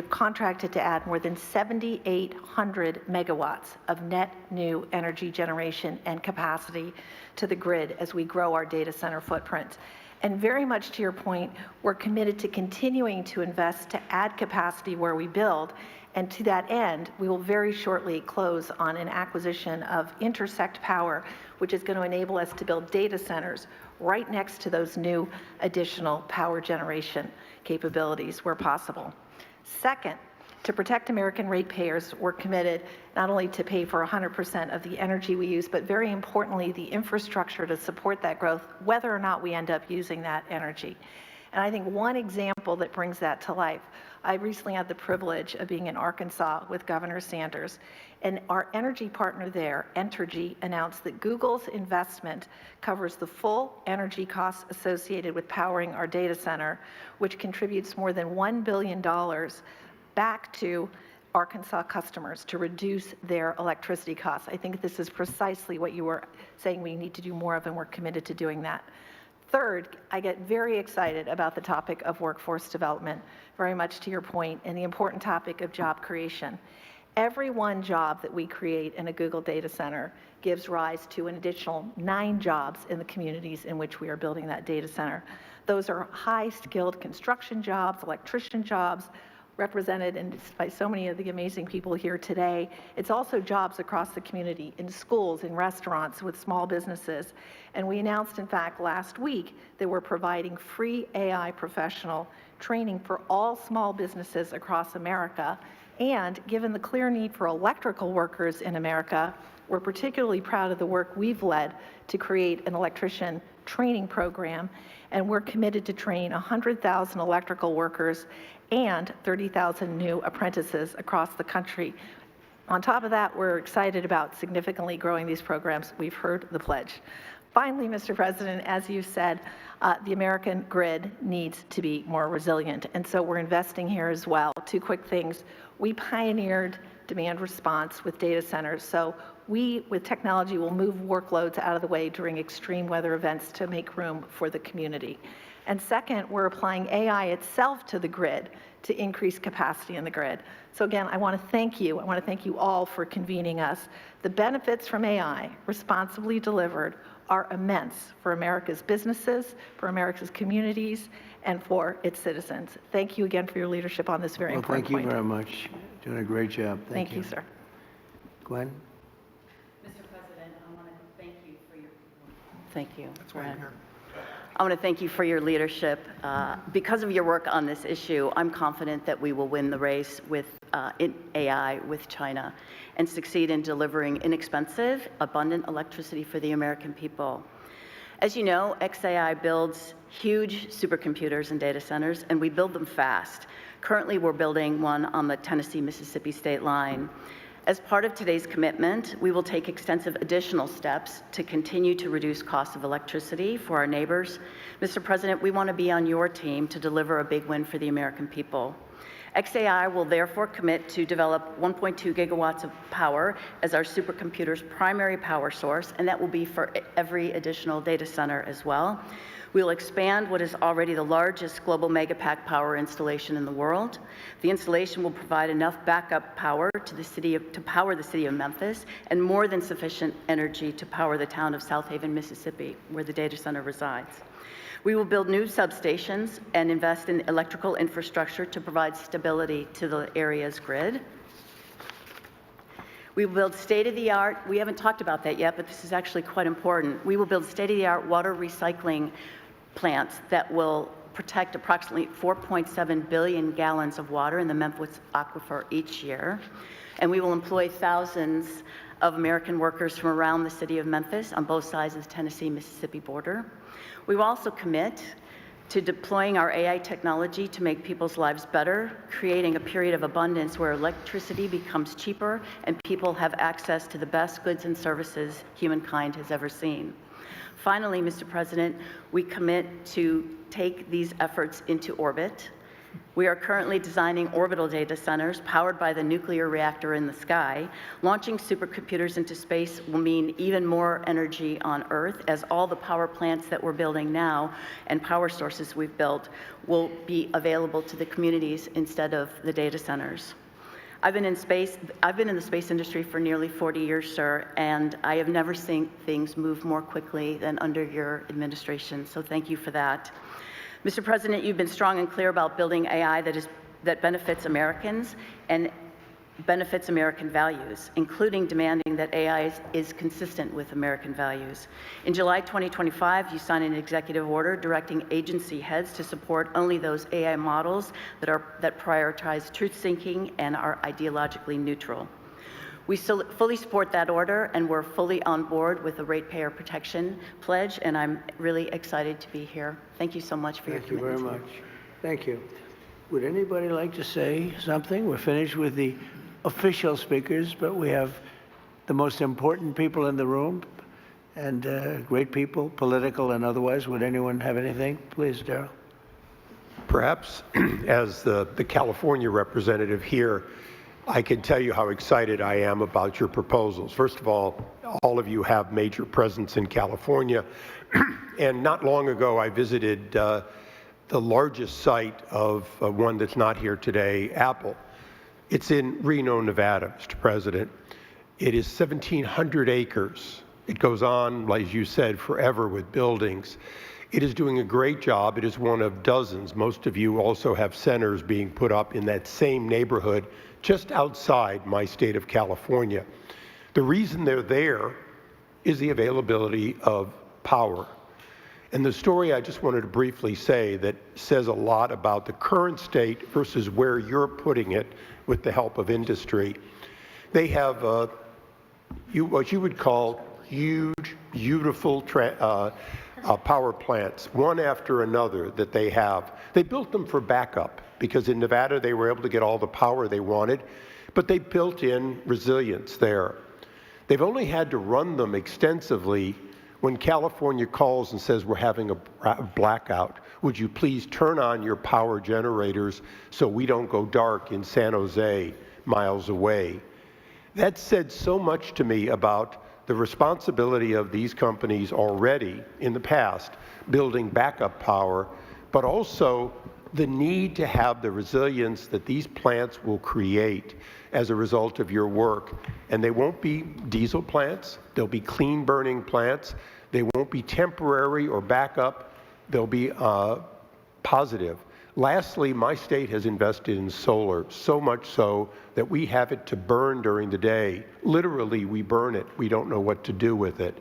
contracted to add more than 7,800 megawatts of net new energy generation and capacity to the grid as we grow our data center footprint. And very much to your point, we're committed to continuing to invest to add capacity where we build. And to that end, we will very shortly close on an acquisition of Intersect Power, which is going to enable us to build data centers right next to those new additional power generation capabilities where possible. Second, to protect American ratepayers, we're committed not only to pay for 100% of the energy we use, but very importantly, the infrastructure to support that growth, whether or not we end up using that energy. And I think one example that brings that to life, I recently had the privilege of being in Arkansas with Governor Sanders, and our energy partner there, Entergy, announced that Google's investment covers the full energy costs associated with powering our data center, which contributes more than $1 billion back to Arkansas customers to reduce their electricity costs. I think this is precisely what you were saying we need to do more of, and we're committed to doing that. Third, I get very excited about the topic of workforce development, very much to your point, and the important topic of job creation. Every one job that we create in a Google data center gives rise to an additional 9 jobs in the communities in which we are building that data center. Those are high-skilled construction jobs, electrician jobs, represented by so many of the amazing people here today. It's also jobs across the community, in schools, in restaurants, with small businesses. And we announced, in fact, last week that we're providing free AI professional training for all small businesses across America. And given the clear need for electrical workers in America, We're particularly proud of the work we've led to create an electrician training program, and we're committed to train 100,000 electrical workers and 30,000 new apprentices across the country. On top of that, we're excited about significantly growing these programs. We've heard the pledge. Finally, Mr. President, as you said, the American grid needs to be more resilient, and so we're investing here as well. Two quick things. We pioneered demand response with data centers, so we, with technology, will move workloads out of the way during extreme weather events to make room for the community. And second, we're applying AI itself to the grid to increase capacity in the grid. So again, I want to thank you. I want to thank you all for convening us. The benefits from AI, responsibly delivered, are immense for America's businesses, for America's communities, and for its citizens. Thank you again for your leadership on this very important point. Thank you very much. Doing a great job. Thank you, sir. Gwen? Mr. President, I want to thank you for your... Thank you. I want to thank you for your leadership. Because of your work on this issue, I'm confident that we will win the race with in AI with China and succeed in delivering inexpensive, abundant electricity for the American people. As you know, XAI builds huge supercomputers and data centers, and we build them fast. Currently, we're building one on the Tennessee-Mississippi state line. As part of today's commitment, we will take extensive additional steps to continue to reduce costs of electricity for our neighbors. Mr. President, we want to be on your team to deliver a big win for the American people. XAI will therefore commit to develop 1.2 gigawatts of power as our supercomputer's primary power source, and that will be for every additional data center as well. We'll expand what is already the largest global megapack power installation in the world. The installation will provide enough backup power to power the city of Memphis, and more than sufficient energy to power the town of South Haven, Mississippi, where the data center resides. We will build new substations and invest in electrical infrastructure to provide stability to the area's grid. We will build state-of-the-art, we haven't talked about that yet, but this is actually quite important. We will build state-of-the-art water recycling plants that will protect approximately 4.7 billion gallons of water in the Memphis aquifer each year. And we will employ thousands of American workers from around the city of Memphis on both sides of the Tennessee-Mississippi border. We will also commit to deploying our AI technology to make people's lives better, creating a period of abundance where electricity becomes cheaper and people have access to the best goods and services humankind has ever seen. Finally, Mr. President, we commit to take these efforts into orbit. We are currently designing orbital data centers powered by the nuclear reactor in the sky. Launching supercomputers into space will mean even more energy on Earth, as all the power plants that we're building now and power sources we've built will be available to the communities instead of the data centers. I've been in the space industry for nearly 40 years, sir, and I have never seen things move more quickly than under your administration, so thank you for that. Mr. President, you've been strong and clear about building AI that benefits Americans and benefits American values, including demanding that AI is consistent with American values. In July 2025, you signed an executive order directing agency heads to support only those AI models that prioritize truth-seeking and are ideologically neutral. We fully support that order, and we're fully on board with the Ratepayer Protection Pledge, and I'm really excited to be here. Thank you so much for your commitment. Thank you very much. Thank you. Would anybody like to say something? We're finished with the official speakers, but we have the most important people in the room, and great people, political and otherwise. Would anyone have anything? Please, Darrell. Perhaps as the California representative here, I can tell you how excited I am about your proposals. First of all of you have major presence in California. And not long ago, I visited the largest site of one that's not here today, Apple. It's in Reno, Nevada, Mr. President. It is 1,700 acres. It goes on, as you said, forever with buildings. It is doing a great job. It is one of dozens. Most of you also have centers being put up in that same neighborhood just outside my state of California. The reason they're there is the availability of power. And the story I just wanted to briefly say that says a lot about the current state versus where you're putting it with the help of industry. They have what you would call huge, beautiful power plants, one after another that they have. They built them for backup because in Nevada they were able to get all the power they wanted, but they built in resilience there. They've only had to run them extensively when California calls and says, we're having a blackout. Would you please turn on your power generators so we don't go dark in San Jose, miles away? That said so much to me about the responsibility of these companies already in the past, building backup power, but also the need to have the resilience that these plants will create as a result of your work. And they won't be diesel plants, they'll be clean burning plants, they won't be temporary or backup, they'll be positive. Lastly, my state has invested in solar, so much so that we have it to burn during the day. Literally, we burn it. We don't know what to do with it.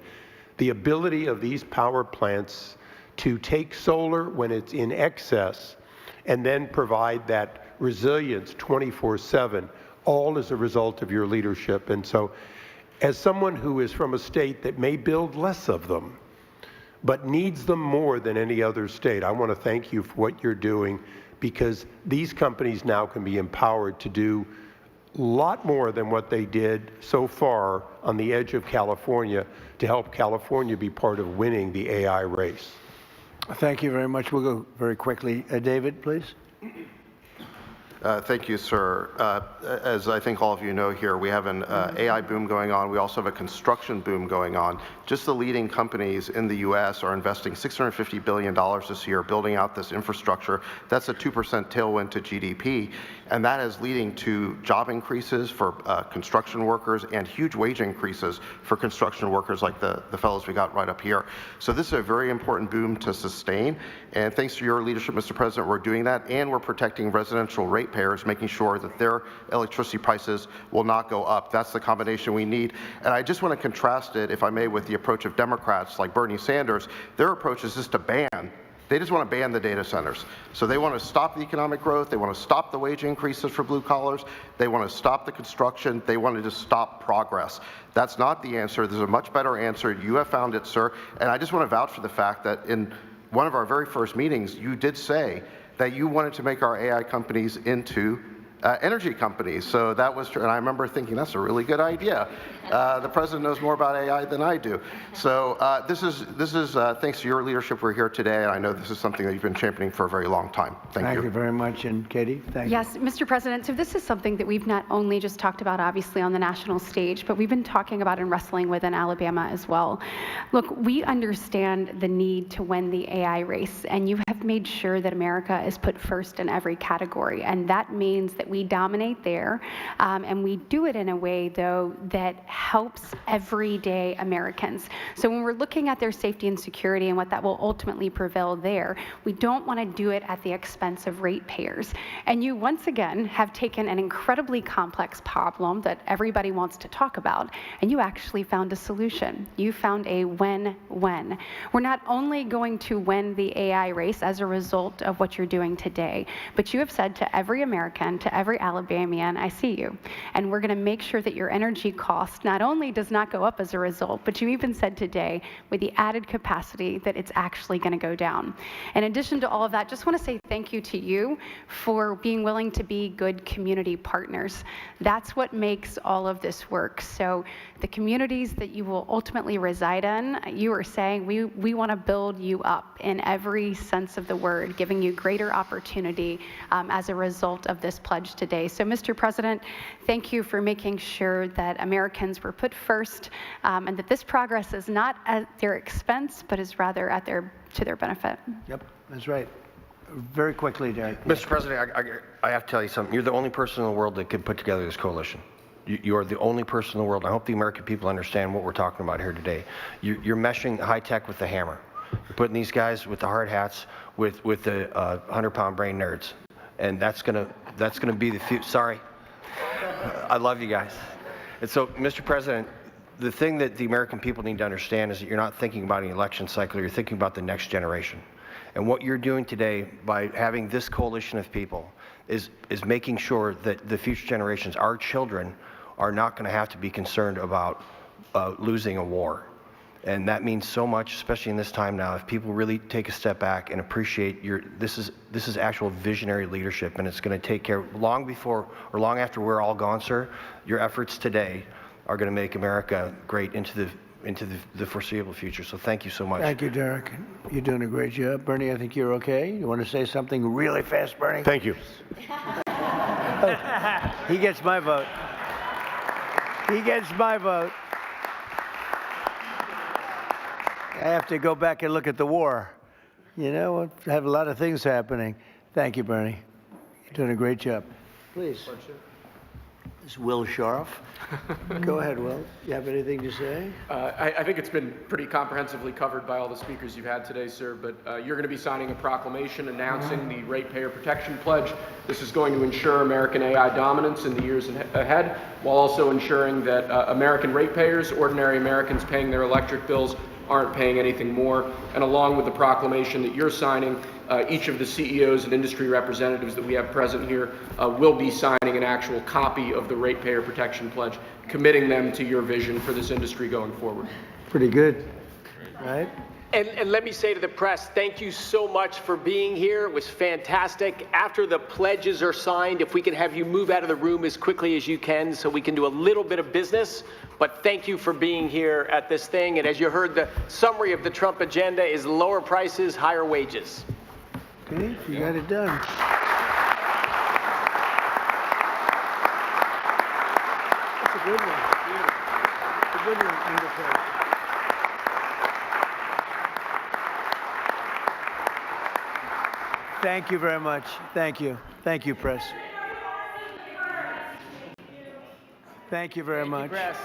The ability of these power plants to take solar when it's in excess and then provide that resilience 24/7, all as a result of your leadership. And so, as someone who is from a state that may build less of them, but needs them more than any other state, I want to thank you for what you're doing, because these companies now can be empowered to do a lot more than what they did so far on the edge of California to help California be part of winning the AI race. Thank you very much. We'll go very quickly. David, please. Thank you, sir. As I think all of you know here, we have an AI boom going on. We also have a construction boom going on. Just the leading companies in the U.S. are investing $650 billion this year building out this infrastructure. That's a 2% tailwind to GDP, and that is leading to job increases for construction workers and huge wage increases for construction workers like the fellows we got right up here. So this is a very important boom to sustain, and thanks to your leadership, Mr. President, we're doing that, and we're protecting residential ratepayers, making sure that their electricity prices will not go up. That's the combination we need. And I just want to contrast it, if I may, with the approach of Democrats like Bernie Sanders. Their approach is just to ban. They just want to ban the data centers. So they want to stop the economic growth. They want to stop the wage increases for blue collars. They want to stop the construction. They want to just stop progress. That's not the answer. There's a much better answer. You have found it, sir. And I just want to vouch for the fact that in one of our very first meetings, you did say that you wanted to make our AI companies into energy companies. So that was true. And I remember thinking, that's a really good idea. The president knows more about AI than I do. So this is thanks to your leadership we're here today. And I know this is something that you've been championing for a very long time. Thank you. Thank you very much. And Katie, thank you. Yes, Mr. President, so this is something that we've not only just talked about, obviously, on the national stage, but we've been talking about and wrestling with in Alabama as well. Look, we understand the need to win the AI race, and you have made sure that America is put first in every category, and that means that we dominate there, and we do it in a way, though, that helps everyday Americans. So when we're looking at their safety and security and what that will ultimately prevail there, we don't want to do it at the expense of ratepayers. And you, once again, have taken an incredibly complex problem that everybody wants to talk about, and you actually found a solution. You found a win-win. We're not only going to win the AI race as a result of what you're doing today, but you have said to every American, to every Alabamian, I see you. And we're going to make sure that your energy cost not only does not go up as a result, but you even said today with the added capacity that it's actually going to go down. In addition to all of that, just want to say thank you to you for being willing to be good community partners. That's what makes all of this work. So the communities that you will ultimately reside in, you are saying we want to build you up in every sense of the word, giving you greater opportunity as a result of this pledge today. So Mr. President, thank you for making sure that Americans were put first, and that this progress is not at their expense, but is rather at to their benefit. Yep, that's right. Very quickly, Derek. Mr. President, I have to tell you something. You're the only person in the world that can put together this coalition. You are the only person in the world. I hope the American people understand what we're talking about here today. You're meshing high tech with the hammer. You're putting these guys with the hard hats with the 100-pound brain nerds, and that's gonna be the future. Sorry, I love you guys. And so, Mr. President, the thing that the American people need to understand is that you're not thinking about an election cycle. You're thinking about the next generation. And what you're doing today by having this coalition of people is making sure that the future generations, our children, are not going to have to be concerned about losing a war. And that means so much, especially in this time now. If people really take a step back and appreciate this is actual visionary leadership, and it's going to take care long before or long after we're all gone, sir. Your efforts today are going to make America great into the foreseeable future. So thank you so much. Thank you, Derek. You're doing a great job. Bernie, I think you're okay. You want to say something really fast, Bernie? Thank you. He gets my vote. He gets my vote. I have to go back and look at the war. You know, I have a lot of things happening. Thank you, Bernie. You're doing a great job. Please. This is Will Scharf. Go ahead, Will. You have anything to say? I think it's been pretty comprehensively covered by all the speakers you've had today, sir, but you're going to be signing a proclamation announcing the Ratepayer Protection Pledge. This is going to ensure American AI dominance in the years ahead, while also ensuring that American ratepayers, ordinary Americans paying their electric bills, aren't paying anything more. And along with the proclamation that you're signing, each of the CEOs and industry representatives that we have present here will be signing an actual copy of the Ratepayer Protection Pledge, committing them to your vision for this industry going forward. Pretty good, right? And let me say to the press, thank you so much for being here. It was fantastic. After the pledges are signed, if we can have you move out of the room as quickly as you can so we can do a little bit of business. But thank you for being here at this thing. And as you heard, the summary of the Trump agenda is lower prices, higher wages. Okay, you got it done. That's a good one. It's a good one, English. Thank you very much. Thank you. Thank you, press. Thank you very much. Press.